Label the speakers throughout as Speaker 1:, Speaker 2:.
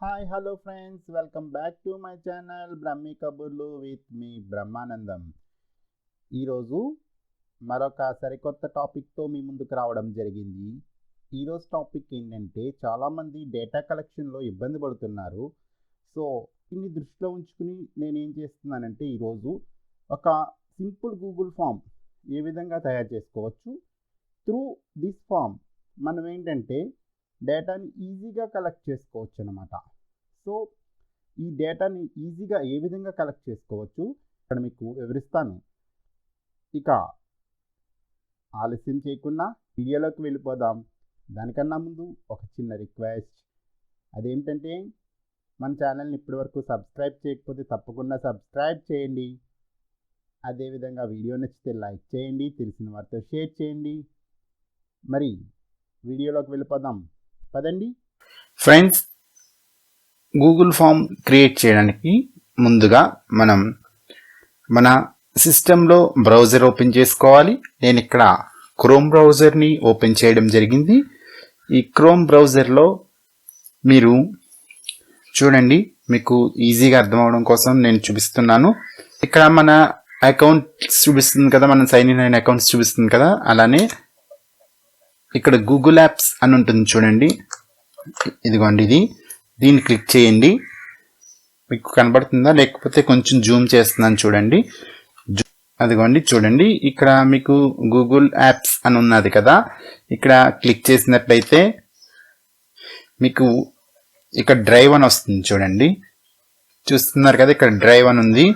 Speaker 1: Hi hello friends, welcome back to my channel Brahmi కబుర్లు with me Brahmanandam. ఈరోజు మరొక సరికొత్త టాపిక్తో మీ ముందుకు రావడం జరిగింది. ఈరోజు టాపిక్ ఏంటంటే, చాలామంది డేటా కలెక్షన్లో ఇబ్బంది పడుతున్నారు. సో దీన్ని దృష్టిలో ఉంచుకుని నేనేం చేస్తున్నానంటే, ఈరోజు ఒక సింపుల్ గూగుల్ ఫామ్ ఏ విధంగా తయారు చేసుకోవచ్చు. త్రూ దిస్ ఫామ్ మనం ఏంటంటే డేటాని ఈజీగా కలెక్ట్ చేసుకోవచ్చు అన్నమాట. సో ఈ డేటాని ఈజీగా ఏ విధంగా కలెక్ట్ చేసుకోవచ్చు ఇక్కడ మీకు వివరిస్తాను. ఇక ఆలస్యం చేయకుండా వీడియోలోకి వెళ్ళిపోదాం. దానికన్నా ముందు ఒక చిన్న రిక్వెస్ట్, అదేంటంటే మన ఛానల్ని ఇప్పటివరకు సబ్స్క్రైబ్ చేయకపోతే తప్పకుండా సబ్స్క్రైబ్ చేయండి. అదేవిధంగా వీడియో నచ్చితే లైక్ చేయండి, తెలిసిన వారితో షేర్ చేయండి. మరి వీడియోలోకి వెళ్ళిపోదాం పదండి. ఫ్రెండ్స్, గూగుల్ ఫామ్ క్రియేట్ చేయడానికి ముందుగా మనం మన సిస్టంలో బ్రౌజర్ ఓపెన్ చేసుకోవాలి. నేను ఇక్కడ క్రోమ్ బ్రౌజర్ని ఓపెన్ చేయడం జరిగింది. ఈ క్రోమ్ బ్రౌజర్లో మీరు చూడండి, మీకు ఈజీగా అర్థం అవడం కోసం నేను చూపిస్తున్నాను. ఇక్కడ మన అకౌంట్స్ చూపిస్తుంది కదా, మనం సైన్ ఇన్ అయిన అకౌంట్స్ చూపిస్తుంది కదా, అలానే ఇక్కడ గూగుల్ యాప్స్ అని ఉంటుంది చూడండి. ఇదిగోండి, దీన్ని క్లిక్ చేయండి. మీకు కనబడుతుందా, లేకపోతే కొంచెం జూమ్ చేస్తున్నాను చూడండి. అదిగోండి చూడండి, ఇక్కడ మీకు గూగుల్ యాప్స్ అని ఉన్నది కదా, ఇక్కడ క్లిక్ చేసినట్లయితే మీకు ఇక్కడ డ్రైవ్ అని వస్తుంది చూడండి. చూస్తున్నారు కదా, ఇక్కడ డ్రైవ్ అని ఉంది.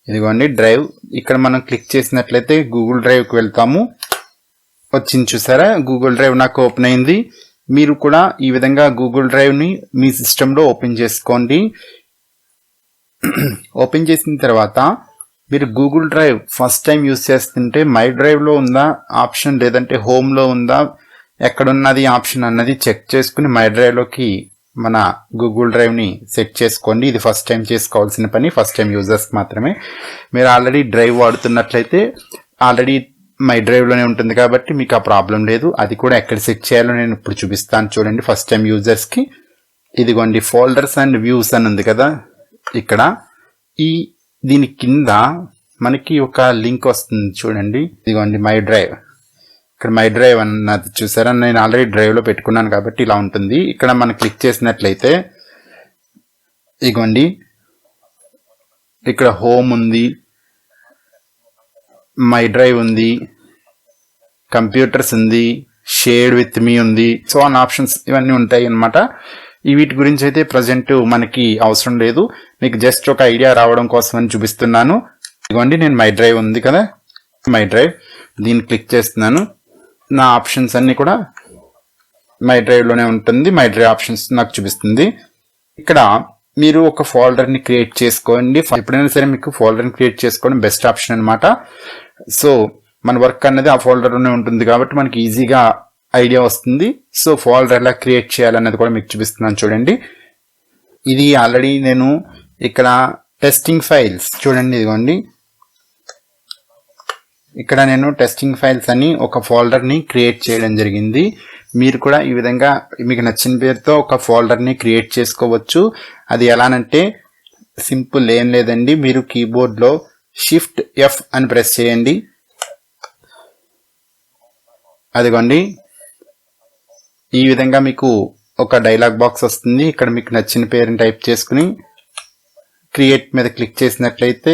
Speaker 1: ఇదిగోండి డ్రైవ్. ఇక్కడ మనం క్లిక్ చేసినట్లయితే గూగుల్ డ్రైవ్కి వెళ్తాము. వచ్చింది చూసారా, గూగుల్ డ్రైవ్ నాకు ఓపెన్ అయింది. మీరు కూడా ఈ విధంగా గూగుల్ డ్రైవ్ని మీ సిస్టంలో ఓపెన్ చేసుకోండి. ఓపెన్ చేసిన తర్వాత మీరు Google drive first time use చేస్తుంటే మై డ్రైవ్లో ఉందా ఆప్షన్, లేదంటే హోమ్లో ఉందా, ఎక్కడున్నది ఆప్షన్ అన్నది చెక్ చేసుకుని మై డ్రైవ్లోకి మన గూగుల్ డ్రైవ్ని సెట్ చేసుకోండి. ఇది ఫస్ట్ టైం చేసుకోవాల్సిన పని, ఫస్ట్ టైం యూజర్స్కి మాత్రమే. మీరు ఆల్రెడీ డ్రైవ్ వాడుతున్నట్లయితే ఆల్రెడీ మై డ్రైవ్లోనే ఉంటుంది కాబట్టి మీకు ఆ ప్రాబ్లం లేదు. అది కూడా ఎక్కడ సెట్ చేయాలో నేను ఇప్పుడు చూపిస్తాను చూడండి. ఫస్ట్ టైం యూజర్స్కి ఇదిగోండి ఫోల్డర్స్ అండ్ వ్యూస్ అని ఉంది కదా, ఇక్కడ దీని కింద మనకి ఒక లింక్ వస్తుంది చూడండి. ఇదిగోండి మై డ్రైవ్. ఇక్కడ మై డ్రైవ్ అన్నది చూసారా, నేను ఆల్రెడీ డ్రైవ్లో పెట్టుకున్నాను కాబట్టి ఇలా ఉంటుంది. ఇక్కడ మనం క్లిక్ చేసినట్లయితే ఇదిగోండి ఇక్కడ హోమ్ ఉంది, మై డ్రైవ్ ఉంది, కంప్యూటర్స్ ఉంది, షేర్ విత్ మీ ఉంది, సో అన్ ఆప్షన్స్ ఇవన్నీ ఉంటాయి అన్నమాట. వీటి గురించి అయితే ప్రజెంట్ మనకి అవసరం లేదు, మీకు జస్ట్ ఒక ఐడియా రావడం కోసం అని చూపిస్తున్నాను. ఇదిగోండి నేను మై డ్రైవ్ ఉంది కదా, మై డ్రైవ్, దీన్ని క్లిక్ చేస్తున్నాను. నా ఆప్షన్స్ అన్నీ కూడా మై డ్రైవ్లోనే ఉంటుంది. మై డ్రైవ్ ఆప్షన్స్ నాకు చూపిస్తుంది. ఇక్కడ మీరు ఒక ఫోల్డర్ని క్రియేట్ చేసుకోండి. ఎప్పుడైనా సరే మీకు ఫోల్డర్ని క్రియేట్ చేసుకోవడం బెస్ట్ ఆప్షన్ అనమాట. సో మన వర్క్ అనేది ఆ ఫోల్డర్లోనే ఉంటుంది కాబట్టి మనకి ఈజీగా ఐడియా వస్తుంది. సో ఫోల్డర్ ఎలా క్రియేట్ చేయాలనేది కూడా మీకు చూపిస్తున్నాను చూడండి. ఇది ఆల్రెడీ నేను ఇక్కడ టెస్టింగ్ ఫైల్స్ చూడండి, ఇదిగోండి ఇక్కడ నేను టెస్టింగ్ ఫైల్స్ అని ఒక ఫోల్డర్ని క్రియేట్ చేయడం జరిగింది. మీరు కూడా ఈ విధంగా మీకు నచ్చిన పేరుతో ఒక ఫోల్డర్ని క్రియేట్ చేసుకోవచ్చు. అది ఎలానంటే సింపుల్, ఏం లేదండి, మీరు కీబోర్డ్లో షిఫ్ట్ ఎఫ్ అని ప్రెస్ చేయండి. అదిగోండి ఈ విధంగా మీకు ఒక డైలాగ్ బాక్స్ వస్తుంది. ఇక్కడ మీకు నచ్చిన పేరుని టైప్ చేసుకుని క్రియేట్ మీద క్లిక్ చేసినట్లయితే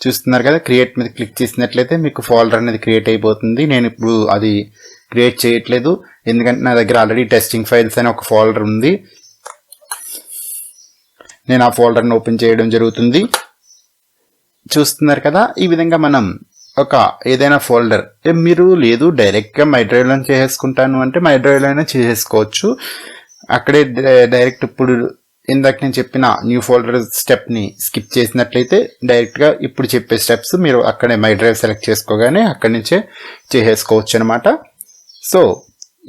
Speaker 1: చూస్తున్నారు కదా, క్రియేట్ మీద క్లిక్ చేసినట్లయితే మీకు ఫోల్డర్ అనేది క్రియేట్ అయిపోతుంది. నేను ఇప్పుడు అది క్రియేట్ చేయట్లేదు, ఎందుకంటే నా దగ్గర ఆల్రెడీ టెస్టింగ్ ఫైల్స్ అని ఒక ఫోల్డర్ ఉంది. నేను ఆ ఫోల్డర్ని ఓపెన్ చేయడం జరుగుతుంది. చూస్తున్నారు కదా, ఈ విధంగా మనం ఒక ఏదైనా ఫోల్డర్, మీరు లేదు డైరెక్ట్గా మై డ్రైవ్లో చేసేసుకుంటాను అంటే మై డ్రైవ్లో అయినా చేసేసుకోవచ్చు. అక్కడే డైరెక్ట్ ఇప్పుడు ఇందాక నేను చెప్పిన న్యూ ఫోల్డర్ స్టెప్ని స్కిప్ చేసినట్లయితే డైరెక్ట్గా ఇప్పుడు చెప్పే స్టెప్స్ మీరు అక్కడే మై డ్రైవ్ సెలెక్ట్ చేసుకోగానే అక్కడి నుంచే చేసేసుకోవచ్చు అనమాట. సో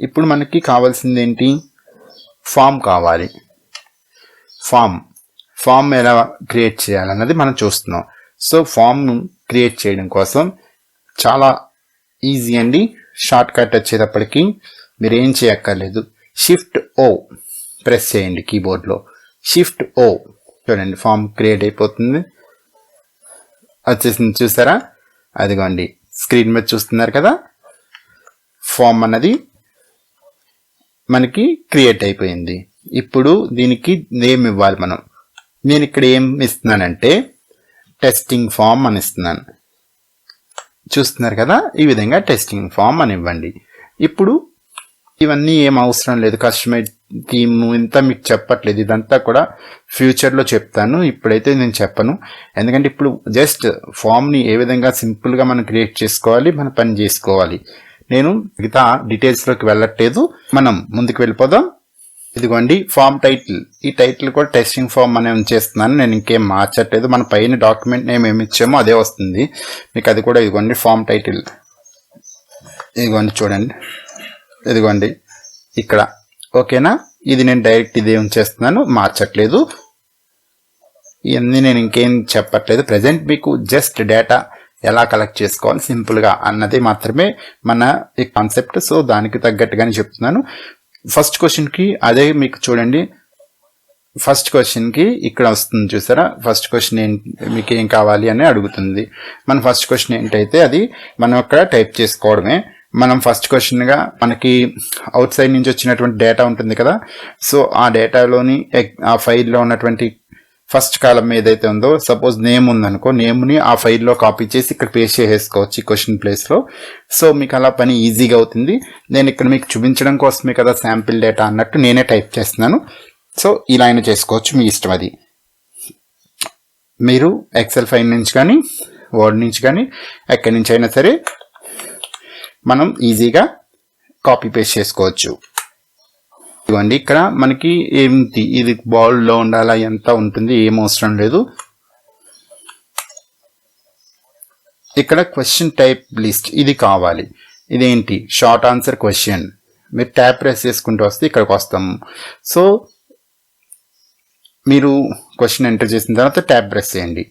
Speaker 1: ఇప్పుడు మనకి కావాల్సింది ఏంటి, ఫామ్ కావాలి. ఫామ్ ఎలా క్రియేట్ చేయాలన్నది మనం చూస్తున్నాం. సో ఫామ్ క్రియేట్ చేయడం కోసం చాలా ఈజీ అండి. షార్ట్ కట్ వచ్చేటప్పటికి మీరు ఏం చేయక్కర్లేదు, షిఫ్ట్ ఓ ప్రెస్ చేయండి కీబోర్డ్లో. షిఫ్ట్ ఓ చూడండి, ఫామ్ క్రియేట్ అయిపోతుంది, వచ్చేసింది. చూసారా, అదిగోండి స్క్రీన్ మీద చూస్తున్నారు కదా, ఫామ్ అన్నది మనకి క్రియేట్ అయిపోయింది. ఇప్పుడు దీనికి నేమ్ ఇవ్వాలి మనం. నేను ఇక్కడ ఏం ఇస్తున్నానంటే టెస్టింగ్ ఫామ్ అని ఇస్తున్నాను. చూస్తున్నారు కదా, ఈ విధంగా టెస్టింగ్ ఫామ్ అని ఇవ్వండి. ఇప్పుడు ఇవన్నీ ఏం అవసరం లేదు, కస్టమర్ థీమ్ ఇంత మీకు చెప్పట్లేదు, ఇదంతా కూడా ఫ్యూచర్లో చెప్తాను, ఇప్పుడైతే నేను చెప్పను. ఎందుకంటే ఇప్పుడు జస్ట్ ఫామ్ని ఏ విధంగా సింపుల్గా మనం క్రియేట్ చేసుకోవాలి, మన పని చేసుకోవాలి. నేను మిగతా డీటెయిల్స్లోకి వెళ్ళట్లేదు, మనం ముందుకు వెళ్ళిపోదాం. ఇదిగోండి ఫామ్ టైటిల్, ఈ టైటిల్ కూడా టెస్టింగ్ ఫామ్ అనే ఉంచేస్తున్నాను, నేను ఇంకేం మార్చట్లేదు. మన పైన డాక్యుమెంట్ నేమ్ ఏమి ఇచ్చామో అదే వస్తుంది మీకు. అది కూడా ఇదిగోండి ఫామ్ టైటిల్, ఇదిగోండి చూడండి, ఇదిగోండి ఇక్కడ. ఓకేనా, ఇది నేను డైరెక్ట్ ఇదే ఉంచేస్తున్నాను, మార్చట్లేదు. ఇవన్నీ నేను ఇంకేం చెప్పట్లేదు. ప్రజెంట్ మీకు జస్ట్ డేటా ఎలా కలెక్ట్ చేసుకోవాలి సింపుల్గా అన్నది మాత్రమే మన ఈ కాన్సెప్ట్. సో దానికి తగ్గట్టుగానే చెప్తున్నాను. ఫస్ట్ క్వశ్చన్కి అదే మీకు చూడండి, ఫస్ట్ క్వశ్చన్కి ఇక్కడ వస్తుంది చూసారా, ఫస్ట్ క్వశ్చన్ మీకు ఏం కావాలి అని అడుగుతుంది. మన ఫస్ట్ క్వశ్చన్ ఏంటైతే అది మనం అక్కడ టైప్ చేసుకోవడమే. మనం ఫస్ట్ క్వశ్చన్గా మనకి అవుట్ సైడ్ నుంచి వచ్చినటువంటి డేటా ఉంటుంది కదా, సో ఆ డేటాలోని ఆ ఫైల్లో ఉన్నటువంటి ఫస్ట్ కాలం ఏదైతే ఉందో, సపోజ్ నేమ్ ఉందనుకో, నేమ్ని ఆ ఫైల్లో కాపీ చేసి ఇక్కడ పేస్ట్ చేసేసుకోవచ్చు ఈ క్వశ్చన్ ప్లేస్లో. సో మీకు అలా పని ఈజీగా అవుతుంది. నేను ఇక్కడ మీకు చూపించడం కోసమే కదా శాంపిల్ డేటా అన్నట్టు నేనే టైప్ చేస్తున్నాను. సో ఇలా అయినా చేసుకోవచ్చు, మీ ఇష్టం అది. మీరు ఎక్సెల్ ఫైల్ నుంచి కానీ వర్డ్ నుంచి కానీ ఎక్కడి నుంచి అయినా సరే మనం ఈజీగా కాపీ పేస్ట్ చేసుకోవచ్చు. ఇవ్వండి ఇక్కడ మనకి ఏంటి, ఇది బాల్డ్లో ఉండాలా, ఎంత ఉంటుంది, ఏం అవసరం లేదు. ఇక్కడ క్వశ్చన్ టైప్ లిస్ట్ ఇది కావాలి. ఇదేంటి, షార్ట్ ఆన్సర్ క్వశ్చన్. మీరు ట్యాప్ ప్రెస్ చేసుకుంటూ వస్తే ఇక్కడికి వస్తాము. సో మీరు క్వశ్చన్ ఎంటర్ చేసిన తర్వాత ట్యాప్ ప్రెస్ చేయండి.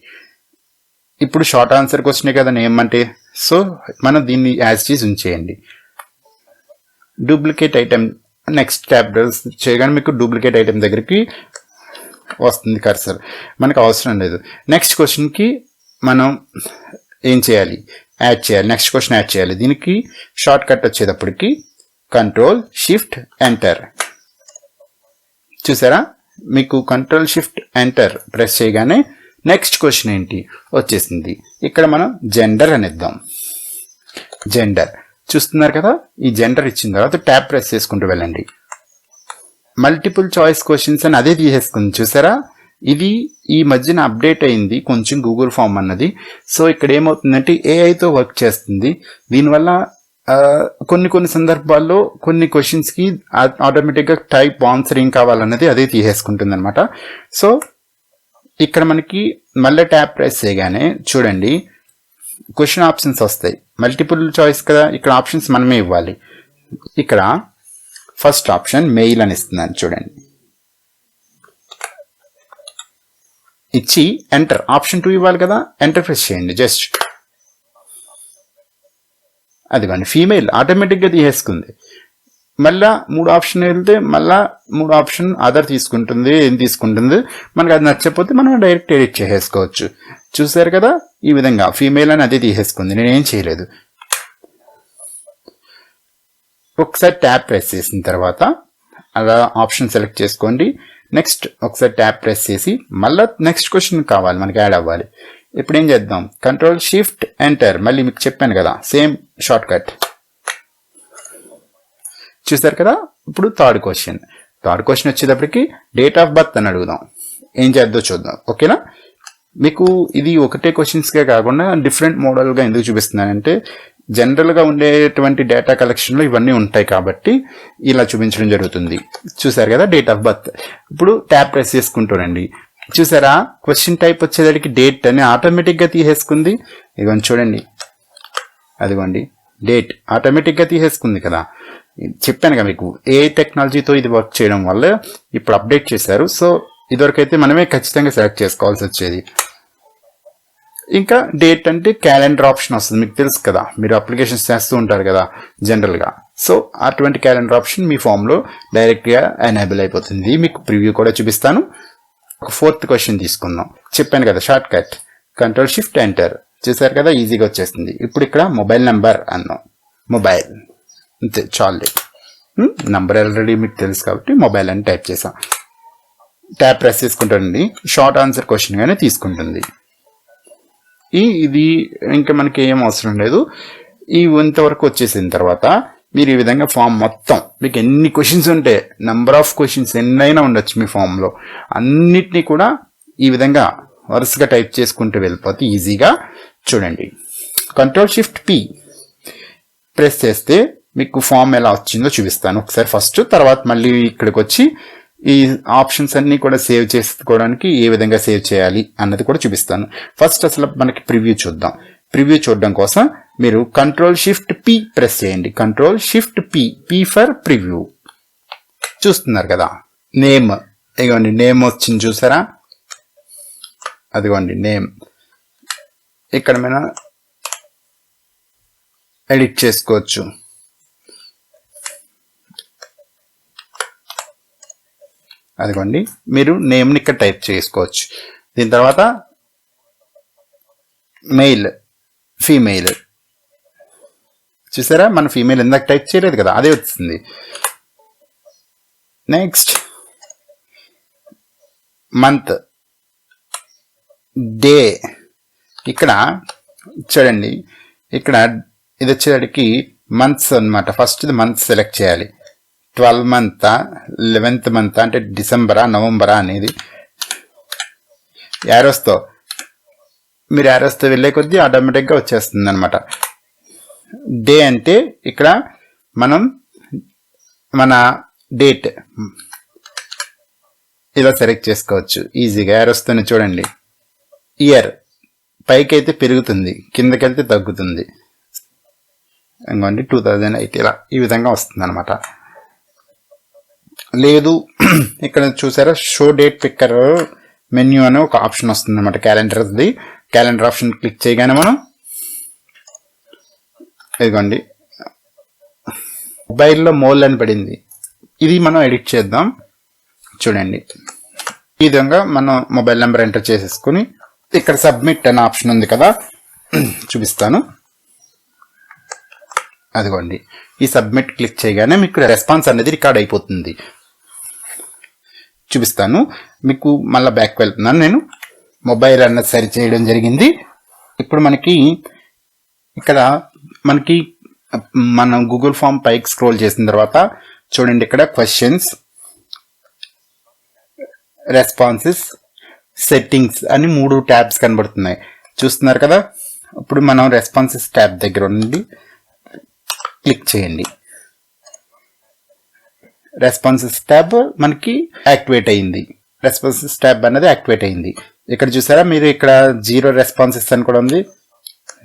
Speaker 1: ఇప్పుడు షార్ట్ ఆన్సర్ క్వశ్చనే కదా నేమ్ అంటే, సో మనం దీన్ని యాజ్ టీజ్ ఉంచేయండి. డూప్లికేట్ ఐటెం, నెక్స్ట్ ట్యాప్ చేయగానే మీకు డూప్లికేట్ ఐటెం దగ్గరికి వస్తుంది కర్సర్, మనకు అవసరం లేదు. నెక్స్ట్ క్వశ్చన్కి మనం ఏం చేయాలి, యాడ్ చేయాలి, నెక్స్ట్ క్వశ్చన్ యాడ్ చేయాలి. దీనికి షార్ట్ కట్ వచ్చేటప్పటికి కంట్రోల్ షిఫ్ట్ ఎంటర్. చూసారా, మీకు కంట్రోల్ షిఫ్ట్ ఎంటర్ ప్రెస్ చేయగానే నెక్స్ట్ క్వశ్చన్ ఏంటి వచ్చేసింది. ఇక్కడ మనం జెండర్ అని ఇద్దాం. జెండర్ చూస్తున్నారు కదా, ఈ జెండర్ ఇచ్చిన తర్వాత ట్యాప్ ప్రెస్ చేసుకుంటూ వెళ్ళండి. మల్టిపుల్ చాయిస్ క్వశ్చన్స్ అని అదే తీసేసుకుంది. చూసారా, ఇది ఈ మధ్యన అప్డేట్ అయింది కొంచెం గూగుల్ ఫామ్ అన్నది. సో ఇక్కడ ఏమవుతుందంటే ఏఐతో వర్క్ చేస్తుంది. దీనివల్ల కొన్ని సందర్భాల్లో కొన్ని క్వశ్చన్స్కి ఆటోమేటిక్గా టైప్ ఆన్సర్ ఏం కావాలన్నది అదే తీసేసుకుంటుంది అనమాట. సో ఇక్కడ మనకి మళ్ళీ ట్యాప్ ప్రెస్ చేయగానే చూడండి క్వశ్చన్ ఆప్షన్స్ వస్తాయి. మల్టిపుల్ చాయిస్ కదా, ఇక్కడ ఆప్షన్స్ మనమే ఇవ్వాలి. ఇక్కడ ఫస్ట్ ఆప్షన్ మెయిల్ అని ఇస్తున్నాను చూడండి, ఇచ్చి ఎంటర్, ఆప్షన్ 2 ఇవ్వాలి కదా, ఎంటర్ ప్రెస్ చేయండి. జస్ట్ అదిగోండి ఫీమేల్ ఆటోమేటిక్గా తీసేసుకుంది. మళ్ళా 3 ఆప్షన్ వెళ్తే మళ్ళా 3 ఆప్షన్ అదర్ తీసుకుంటుంది, ఏం తీసుకుంటుంది. మనకు అది నచ్చకపోతే మనం డైరెక్ట్ ఎడిట్ చేసేసుకోవచ్చు. చూసారు కదా, ఈ విధంగా ఫీమేల్ అని అదే తీసేసుకుంది, నేనేం చేయలేదు. ఒకసారి ట్యాప్ ప్రెస్ చేసిన తర్వాత అలా ఆప్షన్ సెలెక్ట్ చేసుకోండి. నెక్స్ట్ ఒకసారి ట్యాప్ ప్రెస్ చేసి మళ్ళీ నెక్స్ట్ క్వశ్చన్ కావాలి మనకి, యాడ్ అవ్వాలి. ఇప్పుడు ఏం చేద్దాం, కంట్రోల్ షిఫ్ట్ ఎంటర్, మళ్ళీ మీకు చెప్పాను కదా సేమ్ షార్ట్ కట్. చూసారు కదా, ఇప్పుడు థర్డ్ క్వశ్చన్ వచ్చేటప్పటికి డేట్ ఆఫ్ బర్త్ అని అడుగుదాం. ఏం చేద్దో చూద్దాం. ఓకేనా, మీకు ఇది ఒకటే క్వశ్చన్స్గా కాకుండా డిఫరెంట్ మోడల్గా ఎందుకు చూపిస్తున్నానంటే జనరల్గా ఉండేటువంటి డేటా కలెక్షన్లో ఇవన్నీ ఉంటాయి కాబట్టి ఇలా చూపించడం జరుగుతుంది. చూసారు కదా, డేట్ ఆఫ్ బర్త్. ఇప్పుడు ట్యాప్ ప్రెస్ చేసుకుంటానండి. చూసారా, క్వశ్చన్ టైప్ వచ్చేదానికి డేట్ అని ఆటోమేటిక్గా తీసేసుకుంది. ఇదిగోండి చూడండి, అదిగోండి డేట్ ఆటోమేటిక్గా తీసేసుకుంది కదా. చెప్పాను కదా మీకు, ఏ టెక్నాలజీతో ఇది వర్క్ చేయడం వల్ల ఇప్పుడు అప్డేట్ చేశారు. సో ఇదివరకైతే మనమే ఖచ్చితంగా సెలెక్ట్ చేసుకోవాల్సి వచ్చేది. ఇంకా డేట్ అంటే క్యాలెండర్ ఆప్షన్ వస్తుంది, మీకు తెలుసు కదా, మీరు అప్లికేషన్స్ చేస్తూ ఉంటారు కదా జనరల్గా. సో అటువంటి క్యాలెండర్ ఆప్షన్ మీ ఫామ్లో డైరెక్ట్గా ఎనేబుల్ అయిపోతుంది. మీకు ప్రివ్యూ కూడా చూపిస్తాను. ఒక 4th క్వశ్చన్ తీసుకుందాం. చెప్పాను కదా short cut control shift enter, చూసారు కదా ఈజీగా వచ్చేస్తుంది. ఇప్పుడు ఇక్కడ మొబైల్ నెంబర్ అన్నాం, మొబైల్ అంతే చాలు. నంబర్ ఆల్రెడీ మీకు తెలుసు కాబట్టి మొబైల్ అని టైప్ చేసాం. ట్యాప్ ప్రెస్ చేసుకుంటుంది, షార్ట్ ఆన్సర్ క్వశ్చన్ గానే తీసుకుంటుంది. ఇది ఇంకా మనకి ఏం అవసరం లేదు. ఇంతవరకు వచ్చేసిన తర్వాత మీరు ఈ విధంగా ఫామ్ మొత్తం మీకు ఎన్ని క్వశ్చన్స్ ఉంటే నెంబర్ ఆఫ్ క్వశ్చన్స్ ఎన్నైనా ఉండొచ్చు మీ ఫామ్లో, అన్నిటినీ కూడా ఈ విధంగా వరుసగా టైప్ చేసుకుంటూ వెళ్ళిపోతే ఈజీగా. చూడండి కంట్రోల్ షిఫ్ట్ పి ప్రెస్ చేస్తే మీకు ఫామ్ ఎలా వచ్చిందో చూపిస్తాను ఒకసారి ఫస్ట్, తర్వాత మళ్ళీ ఇక్కడికి వచ్చి ఈ ఆప్షన్స్ అన్ని కూడా సేవ్ చేసుకోవడానికి ఏ విధంగా సేవ్ చేయాలి అన్నది కూడా చూపిస్తాను. ఫస్ట్ అసలు మనకి ప్రివ్యూ చూద్దాం. ప్రివ్యూ చూడడం కోసం మీరు కంట్రోల్ షిఫ్ట్ పి ప్రెస్ చేయండి. Control shift P, P for preview. చూస్తున్నారు కదా నేమ్, ఇదిగోండి నేమ్ వచ్చింది చూసారా, అదిగోండి నేమ్. ఇక్కడ మనం ఎడిట్ చేసుకోవచ్చు. అదిగోండి మీరు నేమ్ని ఇక్కడ టైప్ చేసుకోవచ్చు. దీని తర్వాత మెయిల్, ఫీమేల్, చూసారా మన ఫీమేల్ ఇందాక టైప్ చేయలేదు కదా అదే వచ్చింది. Next month, day. ఇక్కడ చూడండి ఇక్కడ ఇది వచ్చేటికి మంత్స్ అనమాట. ఫస్ట్ ఇది మంత్ సెలెక్ట్ చేయాలి. 12th month, 11th month అంటే డిసెంబరా నవంబరా అనేది యారోస్తో మీరు యారోస్తో వెళ్ళే కొద్దీ ఆటోమేటిక్గా వచ్చేస్తుంది అనమాట. డే అంటే ఇక్కడ మనం మన డేట్ ఇలా సెలెక్ట్ చేసుకోవచ్చు ఈజీగా యారోస్తోనే. చూడండి ఇయర్ పైకి అయితే పెరుగుతుంది, కిందకి వెళ్తే తగ్గుతుంది. ఇంకోండి 2008 ఇలా ఈ విధంగా వస్తుంది అనమాట. లేదు ఇక్కడ చూసారా షో డేట్ పిక్కర్ మెన్యూ అనే ఒక ఆప్షన్ వస్తుంది అనమాట క్యాలెండర్ది. క్యాలెండర్ ఆప్షన్ క్లిక్ చేయగానే మనం ఇదిగోండి మొబైల్లో మోల్ అని పడింది, ఇది మనం ఎడిట్ చేద్దాం. చూడండి ఈ విధంగా మనం మొబైల్ నెంబర్ ఎంటర్ చేసేసుకుని ఇక్కడ సబ్మిట్ అనే ఆప్షన్ ఉంది కదా చూపిస్తాను. అదిగోండి ఈ సబ్మిట్ క్లిక్ చేయగానే మీకు రెస్పాన్స్ అనేది రికార్డ్ అయిపోతుంది. చూపిస్తాను మీకు. మళ్ళీ బ్యాక్ వెళ్తున్నాను నేను. మొబైల్ అన్నది సరి చేయడం జరిగింది. ఇప్పుడు మనకి ఇక్కడ మనం గూగుల్ ఫామ్ పైకి స్క్రోల్ చేసిన తర్వాత చూడండి ఇక్కడ క్వశ్చన్స్, రెస్పాన్సెస్, సెట్టింగ్స్ అని 3 ట్యాబ్స్ కనబడుతున్నాయి. చూస్తున్నారు కదా. ఇప్పుడు మనం రెస్పాన్సెస్ ట్యాబ్ దగ్గర ఉండి క్లిక్ చేయండి. రెస్పాన్సెస్ ట్యాబ్ మనకి యాక్టివేట్ అయింది. రెస్పాన్సెస్ ట్యాబ్ అనేది యాక్టివేట్ అయింది. ఇక్కడ చూసారా మీరు ఇక్కడ 0 రెస్పాన్సెస్ అని కూడా ఉంది.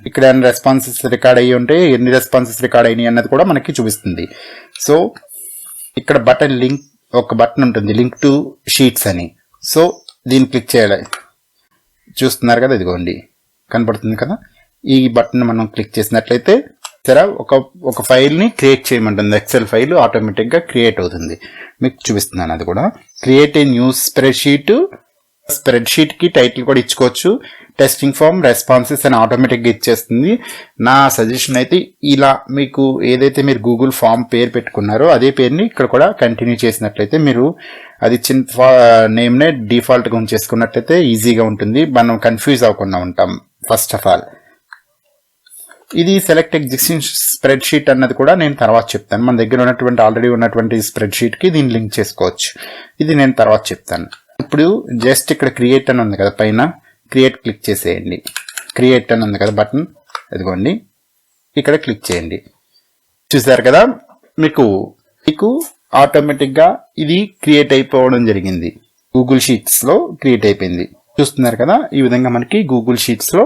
Speaker 1: ఇక్కడ రెస్పాన్సెస్ రికార్డ్ అయ్యి ఉంటే ఎన్ని రెస్పాన్సెస్ రికార్డ్ అయినాయి అన్నది కూడా మనకి చూపిస్తుంది. సో ఇక్కడ లింక్ ఒక బటన్ ఉంటుంది లింక్ టు షీట్స్ అని. సో దీన్ని క్లిక్ చేయాలి. చూస్తున్నారు కదా ఇదిగోండి కనపడుతుంది కదా. ఈ బటన్ మనం క్లిక్ చేసినట్లయితే సరే ఒక ఫైల్ని క్రియేట్ చేయమంటుంది. ఎక్సెల్ ఫైల్ ఆటోమేటిక్గా క్రియేట్ అవుతుంది. మీకు చూపిస్తున్నాను అది కూడా. క్రియేట్ ఏ న్యూ స్ప్రెడ్షీట్కి టైటిల్ కూడా ఇచ్చుకోవచ్చు. టెస్టింగ్ ఫామ్ రెస్పాన్సెస్ అని ఆటోమేటిక్గా ఇచ్చేస్తుంది. నా సజెషన్ అయితే ఇలా మీకు ఏదైతే మీరు గూగుల్ ఫామ్ పేరు పెట్టుకున్నారో అదే పేరుని ఇక్కడ కూడా కంటిన్యూ చేసినట్లయితే మీరు అది చిన్న నేమ్నే డిఫాల్ట్గా ఉంచేసుకున్నట్లయితే ఈజీగా ఉంటుంది. మనం కన్ఫ్యూజ్ అవ్వకుండా ఉంటాం. ఫస్ట్ ఆఫ్ ఆల్ ఇది సెలెక్ట్ ఎగ్జిస్టింగ్ స్ప్రెడ్షీట్ అన్నది కూడా నేను తర్వాత చెప్తాను. మన దగ్గర ఉన్నటువంటి ఆల్రెడీ ఉన్నటువంటి స్ప్రెడ్షీట్కి దీన్ని లింక్ చేసుకోవచ్చు. ఇది నేను తర్వాత చెప్తాను. ఇప్పుడు జస్ట్ ఇక్కడ క్రియేట్ అని ఉంది కదా పైన, క్రియేట్ క్లిక్ చేసేయండి. క్రియేట్ అని ఉంది కదా బటన్, అదిగోండి ఇక్కడ క్లిక్ చేయండి. చూసారు కదా మీకు ఆటోమేటిక్గా ఇది క్రియేట్ అయిపోవడం జరిగింది. గూగుల్ షీట్స్లో క్రియేట్ అయిపోయింది. చూస్తున్నారు కదా ఈ విధంగా మనకి గూగుల్ షీట్స్లో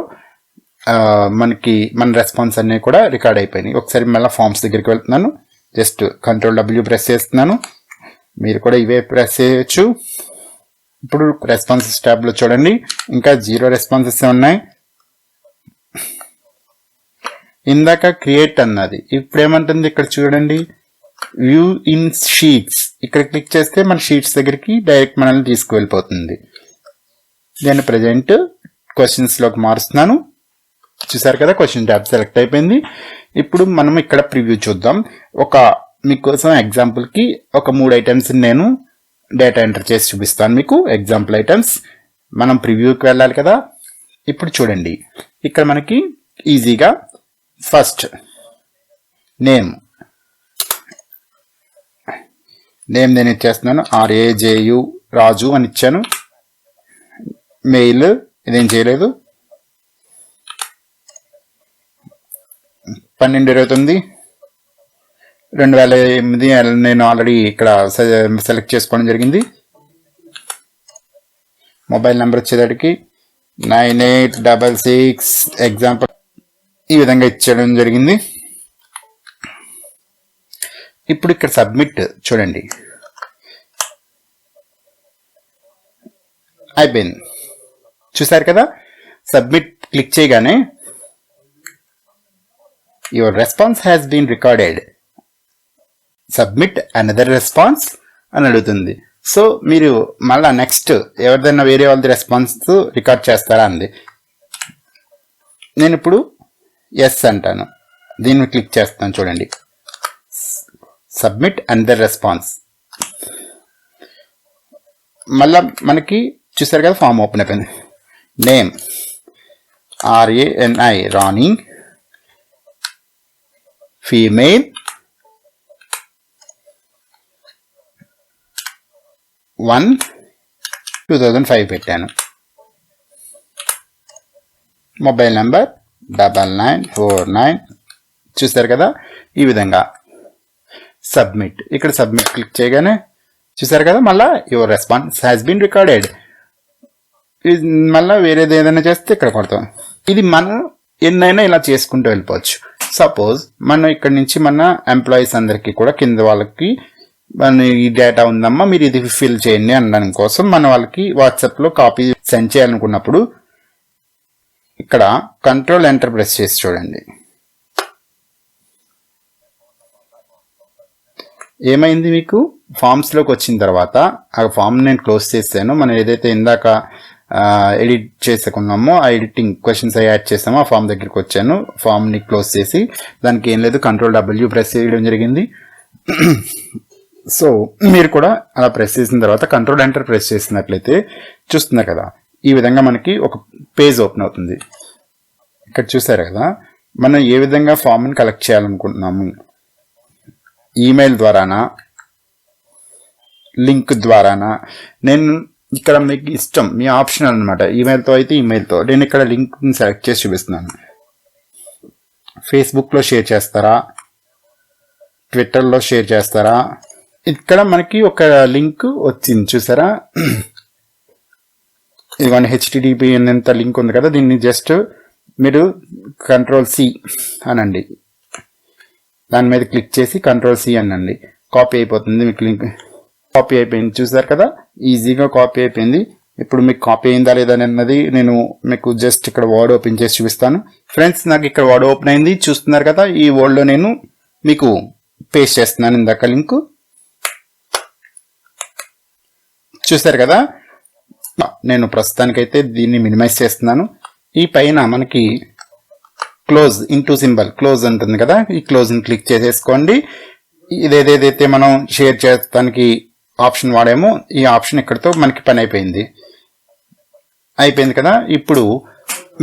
Speaker 1: మన రెస్పాన్స్ అన్నీ కూడా రికార్డ్ అయిపోయినాయి. ఒకసారి మళ్ళీ ఫామ్స్ దగ్గరికి వెళ్తున్నాను. జస్ట్ కంట్రోల్ W ప్రెస్ చేస్తున్నాను. మీరు కూడా ఇవే ప్రెస్ చేయొచ్చు. ఇప్పుడు రెస్పాన్సెస్ ట్యాబ్లో చూడండి ఇంకా 0 రెస్పాన్సెస్ ఉన్నాయి. ఇందాక క్రియేట్ అన్నది ఇప్పుడు ఏమంటుంది ఇక్కడ చూడండి వ్యూ ఇన్ షీట్స్ ఇక్కడ క్లిక్ చేస్తే మన షీట్స్ దగ్గరికి డైరెక్ట్ మనల్ని తీసుకువెళ్ళిపోతుంది. నేను ప్రజెంట్ క్వశ్చన్స్లోకి మారుస్తున్నాను. చూసారు కదా, క్వశ్చన్ ట్యాబ్ సెలెక్ట్ అయిపోయింది. ఇప్పుడు మనం ఇక్కడ ప్రివ్యూ చూద్దాం. మీకోసం ఎగ్జాంపుల్కి ఒక 3 ఐటమ్స్ నేను డేటా ఎంటర్ చేసి చూపిస్తాను మీకు. Example items. మనం ప్రివ్యూకి వెళ్ళాలి కదా. ఇప్పుడు చూడండి, ఇక్కడ మనకి ఈజీగా ఫస్ట్ నేమ్ నేను ఇచ్చేస్తున్నాను. RAJU రాజు అని ఇచ్చాను. మెయిల్ ఇదేం చేయలేదు. 12/29/2008 నేను ఆల్రెడీ ఇక్కడ సెలెక్ట్ చేసుకోవడం జరిగింది. మొబైల్ నెంబర్ వచ్చేదానికి 9866 ఎగ్జాంపుల్ ఈ విధంగా ఇచ్చడం జరిగింది. ఇప్పుడు ఇక్కడ సబ్మిట్ చూడండి, అయిపోయింది. చూసారు కదా, సబ్మిట్ క్లిక్ చేయగానే your response has been recorded, submit another response అని అడుగుతుంది. సో మీరు మళ్ళా నెక్స్ట్ ఎవరిదైనా వేరే వాళ్ళది రెస్పాన్స్ రికార్డ్ చేస్తారా అంది. నేను ఇప్పుడు ఎస్ అంటాను. దీన్ని క్లిక్ చేస్తాను. చూడండి, సబ్మిట్ అనదర్ రెస్పాన్స్. మళ్ళా మనకి చూసారు కదా, ఫామ్ ఓపెన్ అయిపోయింది. నేమ్ RANI రాణి, ఫీమేల్, 1/2005 పెట్టాను. Mobile number 9949. చూస్తారు కదా, ఈ విధంగా సబ్మిట్. ఇక్కడ సబ్మిట్ క్లిక్ చేయగానే చూసారు కదా, మళ్ళీ your response has been recorded. మళ్ళీ వేరేది ఏదైనా చేస్తే ఇక్కడ కొడతాం. ఇది మనం ఎన్నైనా ఇలా చేసుకుంటూ వెళ్ళిపోవచ్చు. సపోజ్ మనం ఇక్కడ నుంచి మన ఎంప్లాయీస్ అందరికీ కూడా కింద వాళ్ళకి మన ఈ డేటా ఉందమ్మా మీరు ఇది ఫిల్ చేయండి అనడానికి కోసం మన వాళ్ళకి వాట్సాప్లో కాపీ సెండ్ చేయాలనుకున్నప్పుడు ఇక్కడ కంట్రోల్ ఎంటర్ ప్రెస్ చేసి చూడండి, ఏమైంది మీకు ఫామ్స్లోకి వచ్చిన తర్వాత ఆ ఫామ్ నేను క్లోజ్ చేశాను. మనం ఏదైతే ఇందాక ఎడిట్ చేసుకున్నామో ఆ ఎడిటింగ్ క్వశ్చన్స్ యాడ్ చేసామో ఆ ఫామ్ దగ్గరికి వచ్చాను. ఫామ్ని క్లోజ్ చేసి దానికి ఏం లేదు Ctrl W ప్రెస్ చేయడం జరిగింది. సో మీరు కూడా అలా ప్రెస్ చేసిన తర్వాత కంట్రోల్ ఎంటర్ ప్రెస్ చేసినట్లయితే చూస్తున్నారు కదా, ఈ విధంగా మనకి ఒక పేజ్ ఓపెన్ అవుతుంది. ఇక్కడ చూసారు కదా, మనం ఏ విధంగా ఫామ్ని కలెక్ట్ చేయాలనుకుంటున్నాము, ఈమెయిల్ ద్వారానా, లింక్ ద్వారానా. నేను ఇక్కడ మీకు ఇష్టం, మీ ఆప్షన్ అనమాట. ఈమెయిల్తో అయితే ఈమెయిల్తో. నేను ఇక్కడ లింక్ని సెలెక్ట్ చేసి చూపిస్తున్నాను. ఫేస్బుక్లో షేర్ చేస్తారా, ట్విట్టర్లో షేర్ చేస్తారా. ఇక్కడ మనకి ఒక లింక్ వచ్చింది చూసారా, ఇదిగోండి HTTP ఎంత లింక్ ఉంది కదా, దీన్ని జస్ట్ మీరు Ctrl+C అనండి. దాని మీద క్లిక్ చేసి Ctrl+C అనండి. కాపీ అయిపోతుంది మీకు లింక్. కాపీ అయిపోయింది చూసారు కదా, ఈజీగా కాపీ అయిపోయింది. ఇప్పుడు మీకు కాపీ అయిందా లేదా అన్నది నేను మీకు జస్ట్ ఇక్కడ వర్డ్ ఓపెన్ చేసి చూపిస్తాను. ఫ్రెండ్స్, నాకు ఇక్కడ వర్డ్ ఓపెన్ అయింది చూస్తున్నారు కదా. ఈ వర్డ్లో నేను మీకు పేస్ట్ చేస్తున్నాను ఇందాక లింక్. చూసారు కదా, నేను ప్రస్తుతానికైతే దీన్ని మినిమైజ్ చేస్తున్నాను. ఈ పైన మనకి క్లోజ్ ఇంటూ సింబల్ క్లోజ్ ఉంటుంది కదా, ఈ క్లోజ్ని క్లిక్ చేసేసుకోండి. ఇదేదైతే మనం షేర్ చేయడానికి ఆప్షన్ వాడామో ఈ ఆప్షన్ ఇక్కడతో మనకి పని అయిపోయింది కదా. ఇప్పుడు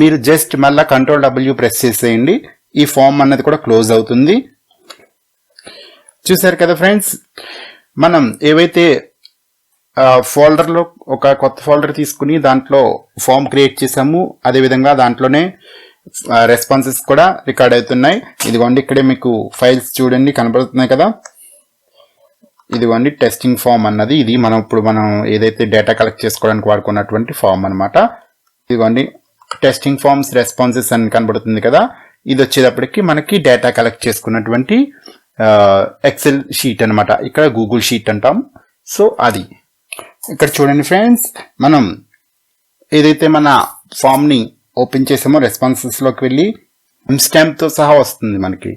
Speaker 1: మీరు జస్ట్ మళ్ళీ Ctrl W ప్రెస్ చేసేయండి. ఈ ఫామ్ అన్నది కూడా క్లోజ్ అవుతుంది. చూసారు కదా ఫ్రెండ్స్, మనం ఏవైతే ఫోల్డర్లో ఒక కొత్త ఫోల్డర్ తీసుకుని దాంట్లో ఫామ్ క్రియేట్ చేసాము, అదేవిధంగా దాంట్లోనే రెస్పాన్సెస్ కూడా రికార్డ్ అవుతున్నాయి. ఇదిగోండి ఇక్కడే మీకు ఫైల్స్ చూడండి కనబడుతున్నాయి కదా. ఇదిగోండి టెస్టింగ్ ఫామ్ అన్నది, ఇది మనం ఏదైతే డేటా కలెక్ట్ చేసుకోవడానికి వాడుకున్నటువంటి ఫామ్ అనమాట. ఇదిగోండి టెస్టింగ్ ఫామ్స్ రెస్పాన్సెస్ అని కనబడుతుంది కదా. ఇది వచ్చేటప్పటికి మనకి డేటా కలెక్ట్ చేసుకున్నటువంటి ఎక్సెల్ షీట్ అనమాట. ఇక్కడ గూగుల్ షీట్ అంటాం. సో అది ఇక్కడ చూడండి ఫ్రెండ్స్, మనం ఏదైతే మన ఫామ్ని ఓపెన్ చేసామో రెస్పాన్సెస్లోకి వెళ్ళి స్టాంప్తో సహా వస్తుంది మనకి.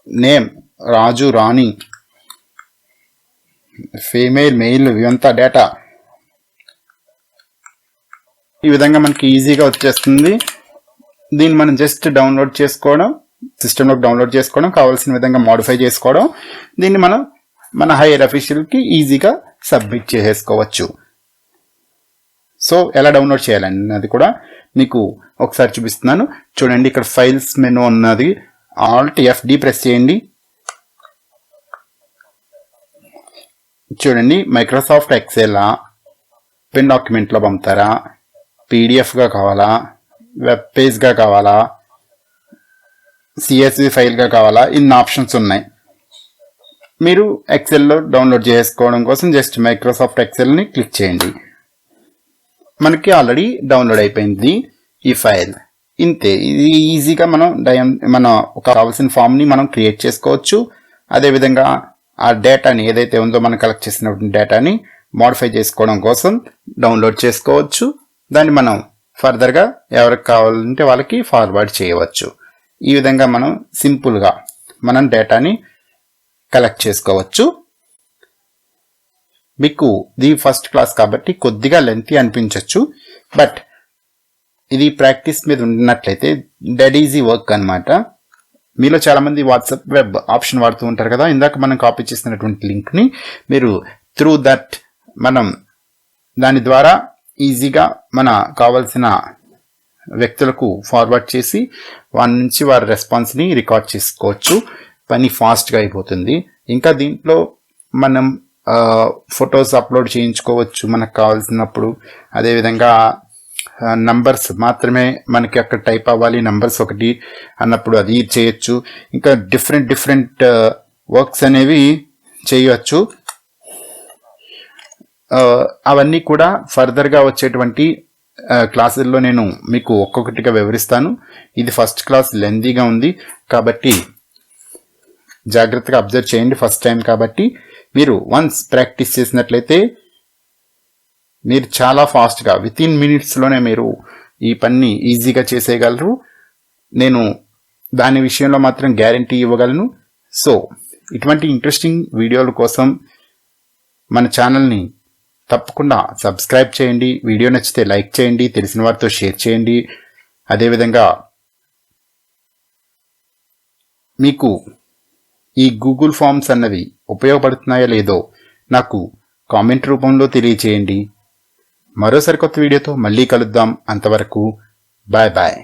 Speaker 1: నేమ్ రాజు రాణి, ఫీమేల్, మెయిల్ ఇవంతా డేటా ఈ విధంగా మనకి ఈజీగా వచ్చేస్తుంది. దీన్ని మనం జస్ట్ డౌన్లోడ్ చేసుకోవడం, సిస్టంలోకి డౌన్లోడ్ చేసుకోవడం, కావాల్సిన విధంగా మోడిఫై చేసుకోవడం, దీన్ని మనం మన హైయర్ అఫీషియల్కి ఈజీగా సబ్మిట్ చేసేసుకోవచ్చు. సో ఎలా డౌన్లోడ్ చేయాలన్నది కూడా మీకు ఒకసారి చూపిస్తున్నాను చూడండి. ఇక్కడ ఫైల్స్ మెనూ ఉన్నది, Alt Fd ప్రెస్ చేయండి. చూడండి, మైక్రోసాఫ్ట్ ఎక్సెల్ పెన్ డాక్యుమెంట్లో పంపుతారా, పీడిఎఫ్గా కావాలా, వెబ్ పేజ్గా కావాలా, CSV ఫైల్గా కావాలా, ఇన్ని ఆప్షన్స్ ఉన్నాయి. మీరు ఎక్సెల్లో డౌన్లోడ్ చేసుకోవడం కోసం జస్ట్ మైక్రోసాఫ్ట్ ఎక్సెల్ని క్లిక్ చేయండి. మనకి ఆల్రెడీ డౌన్లోడ్ అయిపోయింది ఈ ఫైల్. ఇంతే, ఇది ఈజీగా మన కావాల్సిన ఫామ్ని మనం క్రియేట్ చేసుకోవచ్చు. అదేవిధంగా ఆ డేటాని ఏదైతే ఉందో మనం కలెక్ట్ చేసినటువంటి డేటాని మోడిఫై చేసుకోవడం కోసం డౌన్లోడ్ చేసుకోవచ్చు. దాన్ని మనం ఫర్దర్గా ఎవరికి కావాలంటే వాళ్ళకి ఫార్వర్డ్ చేయవచ్చు. ఈ విధంగా మనం సింపుల్గా మనం డేటాని కలెక్ట్ చేసుకోవచ్చు. మీకు ఇది ఫస్ట్ క్లాస్ కాబట్టి కొద్దిగా లెంతీ అనిపించవచ్చు, బట్ ఇది ప్రాక్టీస్ మీద ఉన్నట్లయితే డెడ్ ఈజీ వర్క్ అనమాట. మీలో చాలామంది వాట్సాప్ వెబ్ ఆప్షన్ వాడుతూ ఉంటారు కదా, ఇందాక మనం కాపీ చేసినటువంటి లింక్ని మీరు త్రూ దట్ మనం దాని ద్వారా ఈజీగా మన కావాల్సిన వ్యక్తులకు ఫార్వర్డ్ చేసి వారి నుంచి వారి రెస్పాన్స్ని రికార్డ్ చేసుకోవచ్చు. పని ఫాస్ట్గా అయిపోతుంది. ఇంకా దీంట్లో మనం ఫొటోస్ అప్లోడ్ చేయించుకోవచ్చు మనకు కావాల్సినప్పుడు. అదేవిధంగా నంబర్స్ మాత్రమే మనకి అక్కడ టైప్ అవ్వాలి, నంబర్స్ ఒకటి అన్నప్పుడు అది చేయొచ్చు. ఇంకా డిఫరెంట్ వర్క్స్ అనేవి చేయవచ్చు. అవన్నీ కూడా ఫర్దర్గా వచ్చేటువంటి క్లాసుల్లో నేను మీకు ఒక్కొక్కటిగా వివరిస్తాను. ఇది ఫస్ట్ క్లాస్ లెందీగా ఉంది కాబట్టి జాగ్రత్తగా అబ్జర్వ్ చేయండి. ఫస్ట్ టైం కాబట్టి మీరు వన్స్ ప్రాక్టీస్ చేసినట్లయితే మీరు చాలా ఫాస్ట్గా వితిన్ మినిట్స్లోనే మీరు ఈ పని ఈజీగా చేసేయగలరు. నేను దాని విషయంలో మాత్రం గ్యారంటీ ఇవ్వగలను. సో ఇటువంటి ఇంట్రెస్టింగ్ వీడియోల కోసం మన ఛానల్ని తప్పకుండా సబ్స్క్రైబ్ చేయండి. వీడియో నచ్చితే లైక్ చేయండి, తెలిసిన వారితో షేర్ చేయండి. అదేవిధంగా మీకు ఈ గూగుల్ ఫామ్స్ అన్నవి ఉపయోగపడుతున్నాయో లేదో నాకు కామెంట్ రూపంలో తెలియచేయండి. మరోసారి కొత్త వీడియోతో మళ్ళీ కలుద్దాం. అంతవరకు బాయ్ బాయ్.